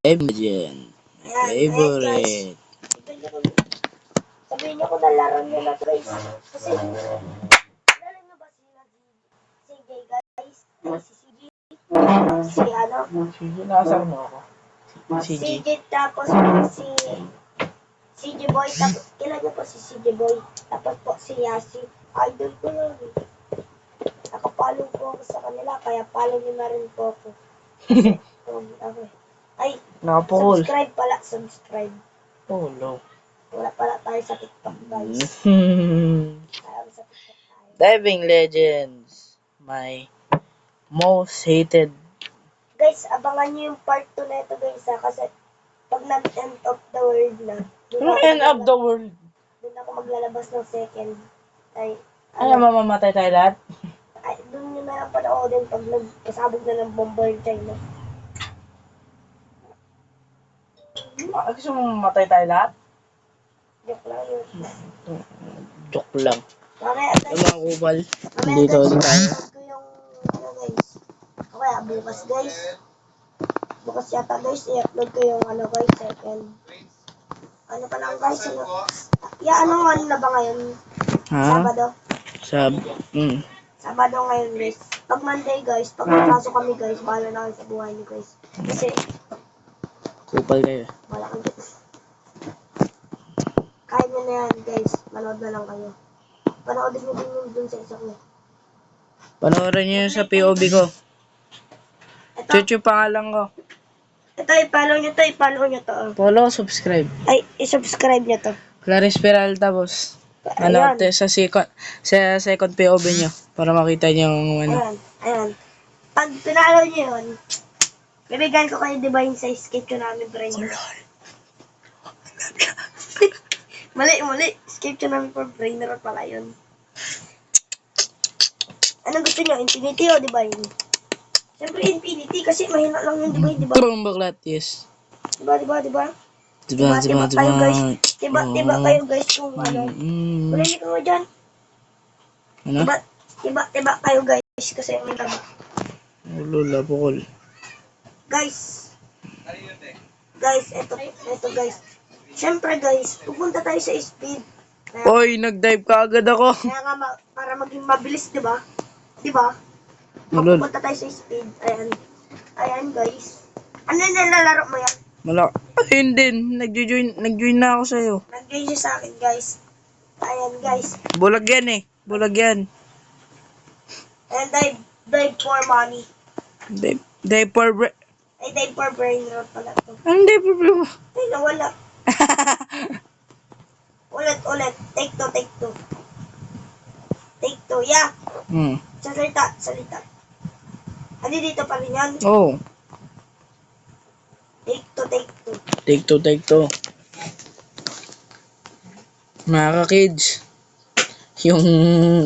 Legend. Ayan, ayan guys. Favorite. Sabihin niyo kung nalaro niyo na guys. Kasi, nalaro niyo ba sila si Jay guys? Si CJ? Si ano? Sige, nasaan mo ako? Si CG. CJ tapos si CJ Boy. Tapos, kailan niyo po si CJ Boy? Tapos po si Yasi. Idol ko yun. Nakapalo po ako sa kanila, kaya follow niyo na rin po ako. Kasi, ay, Nakapukol. subscribe pala, subscribe. Oh, no. Wala pala tayo sa TikTok, guys. Parang sa TikTok tayo. Diving Legends. My most hated. Guys, abangan nyo yung part 2 na ito, guys, ha? Kasi pag nag-end of the world na, End of the world. doon ako maglalabas ng second. Ay, Ay, mamamatay tayo lahat? ay, doon nyo na lang panoodin pag nagpasabog na ng bomba yung China. Gusto mo mamatay tayo lahat? Joke lang yun. Joke lang. Mamaya, Yung guys, mga kupal. mamaya, Dito guys, ulit tayo. i-upload ko yung, ano, guys. Okay, bukas, guys. Bukas yata, guys, i-upload ko yung, ano, guys, second. Ano pa lang, guys, ano, ano na ba ngayon? Ha? Sabado? Mm. Sabado ngayon, guys. Pag Monday, guys, pag napasok kami, guys, bahala na kayo sa buhay niyo, guys. Kasi, Kupal kayo. wala kang guys. Kaya nyo na yan, guys. Manood na lang kayo. Panoodin nyo din yung dun sa isa ko. Panoorin nyo yun sa POV ko. Ito, Chuchu pangalan ko. ito, i-follow nyo to, i-follow nyo to. Oh. Follow, subscribe. Ay, i-subscribe nyo to. Clarice Peralta, boss. Ayan. Sa second POV nyo. Para makita nyo yung ano. Ayan, ayan. Pag pinalo nyo yun, bibigyan ko kayo, di ba, yung sa skate ko namin, brain. Mali. Skate ko namin for brainer pala yun. Anong gusto nyo? Infinity o Divine? Siyempre Infinity kasi mahina lang yun, Divine, diba? Turong baklat, yes. Diba? Tiba kayo, guys. Tiba kayo, guys, kung ano. Marinig ko dyan. Ano? Tiba kayo, guys, kasi may taba. Ulula, pukol. Guys, eto, guys. Siyempre, guys, pupunta tayo sa speed. Oy, nag-dive ka agad ako. Kaya nga, para maging mabilis, diba? Diba? Ulul. Pupunta tayo sa speed. Ayan, guys. Ano yung nilalaro mo yan? Ayun din. Nag-join na ako sa'yo. Nag-join siya sa akin, guys. Ayan, guys. Bulag yan eh. Bulag yan. And dive for money. Dive for Ay, dive for brain rot pala to. Anong dive for problema? Ay, nawala. Ulit. Take two. Take two, yeah. Salita. Ano dito pa rin yan? Oh. Take two. Take two. Mga ka-kids. Yung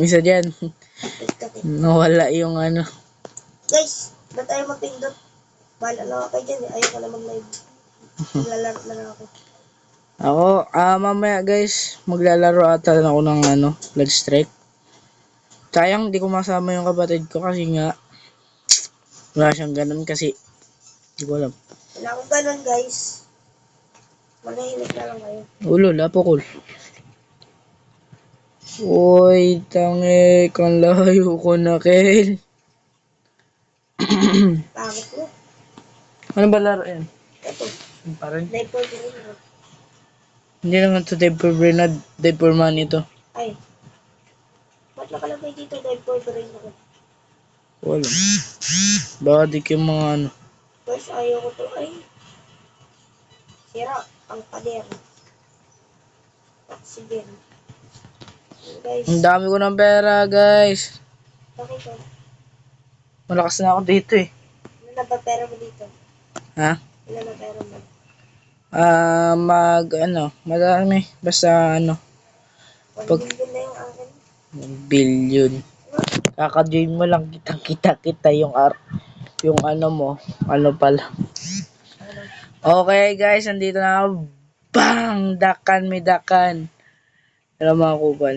isa dyan. Take two. Nawala yung ano. Guys, ba't tayo magpindot? Bahala lang ako dyan. Ayaw ko na mag-live. Maglalaro na lang ako. Ako, mamaya guys, maglalaro ata ako ng Blood Strike. Sayang, di ko masama yung kapatid ko kasi nga, wala siyang ganun kasi, di ko alam. Wala akong ganun, guys. Manahimik na lang kayo. Ulo, lapokol. Uy, tangi, kang layo ko na, Kel. Pangit mo. Ano ba laro yan? Ito, Parang, dive for brain rot. hindi naman to dive for brain, dive for money to. Ay. Ba't nakalagay dito dive for brain rot? Wala. Baka di yung mga Guys, ayaw ko to. Ay. Sira ang pader. Sige. Guys, Ang dami ko ng pera, guys. bakit ko? Malakas na ako dito eh. Ano na ba pera mo dito? Ha? Ano na pera mo? Madami. Basta 1 pag billion na yung akin. billion. Kaka-join mo lang kita yung mo, pala. Okay guys, andito na ako. Bang! Dakan, may dakan. Alam mga kupal.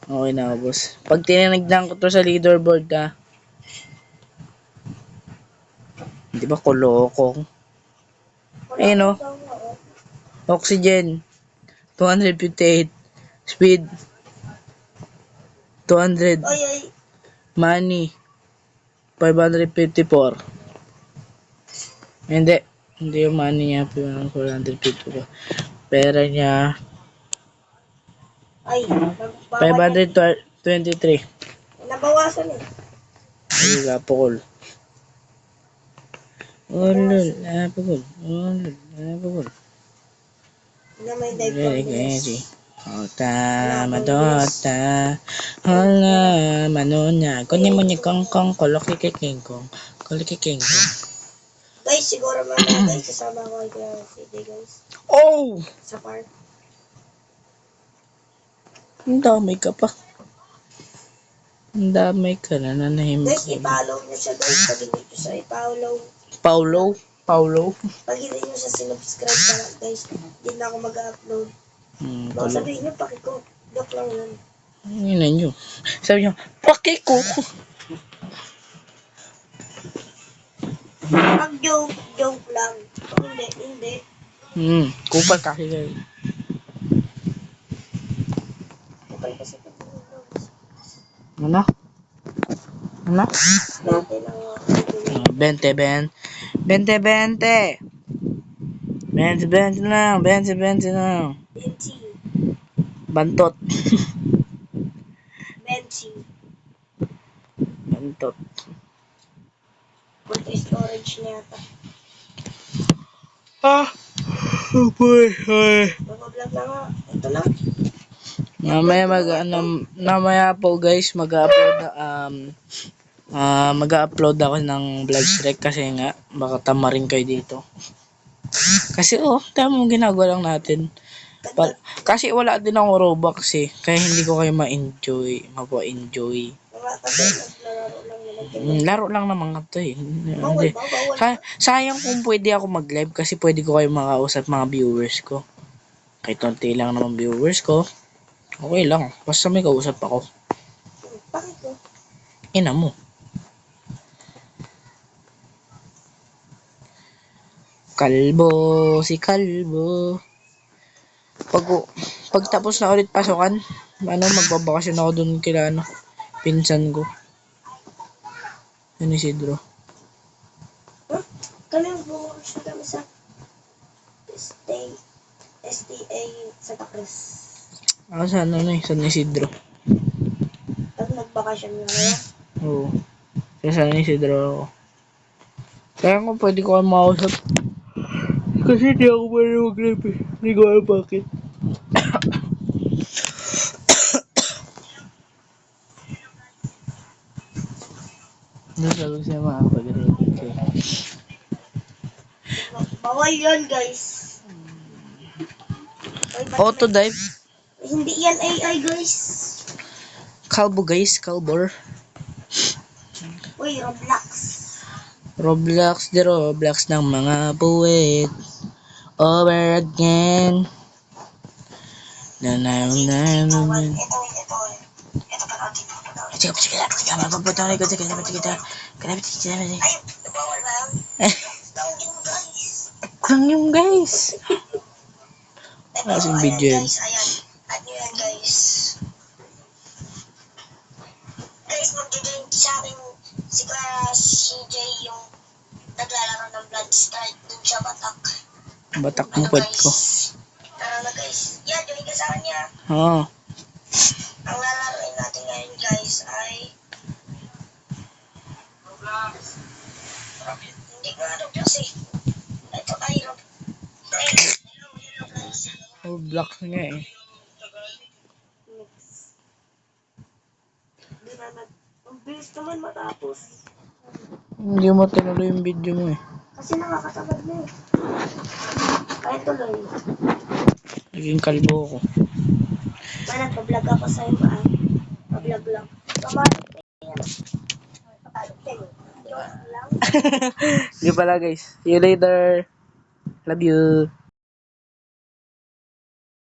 Okay na ako, boss. Pag tinanignan ko to sa leaderboard, Di ba kolokong? Wala Ayun o, akong daw nga, oh. oxygen, 258. Speed, 200. Ay, ay. Money, 554. Hindi. Hindi yung money niya, 454. Pera niya, Ay, nagbawal. 523. Nabawasan eh. Hindi ka pukol. Ulul, napukol. Ulul, napukol. Na may diaper Gari-gari. bilis. Ota, madota. Hala, manonya. Kunin mo niya kong kolokikikingkong. Kolokikingkong. Guys, siguro mamaya guys, kasama ko kay CD guys. Oh! Sa park. Ang damay ka pa. Ang damay ka na nanahimik Guys, ka. i-follow nyo siya guys. Pag hindi nyo siya i-follow. Paulo? Paulo? Pag hindi nyo siya sinubscribe pa lang guys, hindi na ako mag-upload. Baka Paulo. sabihin nyo, pakiko. Joke lang yun. Yun na nyo. Sabi nyo, pakiko. Pag joke lang. Pag hindi. Kupal kasi kayo. Kapal kasi pag Ano? Ano? Dati lang ako. 20, 20. 20, 20. 20, 20 lang. 20, 20 lang. Benchi. Bantot. Benchi. Bantot. Multi storage niya ata. Ah! Oh boy. Ay. Mag-vlog na nga. Ito lang. Mamaya po guys, mag-upload ako ng vlog strike kasi nga, baka tamarin kayo dito. Kasi tama ginagawa lang natin. Kasi wala din akong Robux eh. Kaya hindi ko kayo ma-enjoy. Mapo-enjoy. Mga kasi naglalaro lang naman. Laro lang naman ito eh. Bawal ba? Bawal. Sayang kung pwede ako mag-live kasi pwede ko kayo makausap mga viewers ko. Kahit konti lang naman viewers ko. Okay lang. Basta may kausap ako. Bakit ko? Ina mo. Kalbo, si Kalbo. Pag tapos na ulit pasukan, magbabakasyon ako dun kila pinsan ko. Yun Isidro. Huh? Kami mag-workshop kami sa STA sa Takres. San Isidro. Pag nagbakasyon nga kaya. Oo. Sa San Isidro ako. Kaya kung pwede ko kayo makausap. Kasi di ako pwede mag-live eh. Hindi ko alam bakit. Hindi sabi siya makapag-live eh. Bawal yun guys. Autodive. Hindi yan AI guys. Kalbo guys, Kalbor. Uy, Roblox. Roblox, di Roblox ng mga buwit. Over again. Na. Sige, mapapatawag ko. Sige. Ay, bawal ba yan? Lang yung guys. Lang yung guys. Kasing video yan. Guys, ayan. At nyo yan guys. Guys, mag-join sa akin si CJ yung naglalaro ng Bloodstrike dun sa Batak. Batak mo pwede ko. Tara na guys. Yeah, join ka sa kanya. Oo. Ang lalaroin natin ngayon guys ay Roblox. Hindi ko nga Roblox eh. Ito ay Roblox. Hello guys. Roblox nga eh. Hindi naman. Ang bilis naman matapos. Hindi mo tinuloy yung video mo eh. Kasi nakakatamad na eh. Kaya tuloy. Naging kalbo ko. Nagpa-vlog ako sa'yo ba? Pa-vlog lang. Pamalik na yan. Patalog sa'yo. Joke lang. Hindi pala guys. See you later. Love you.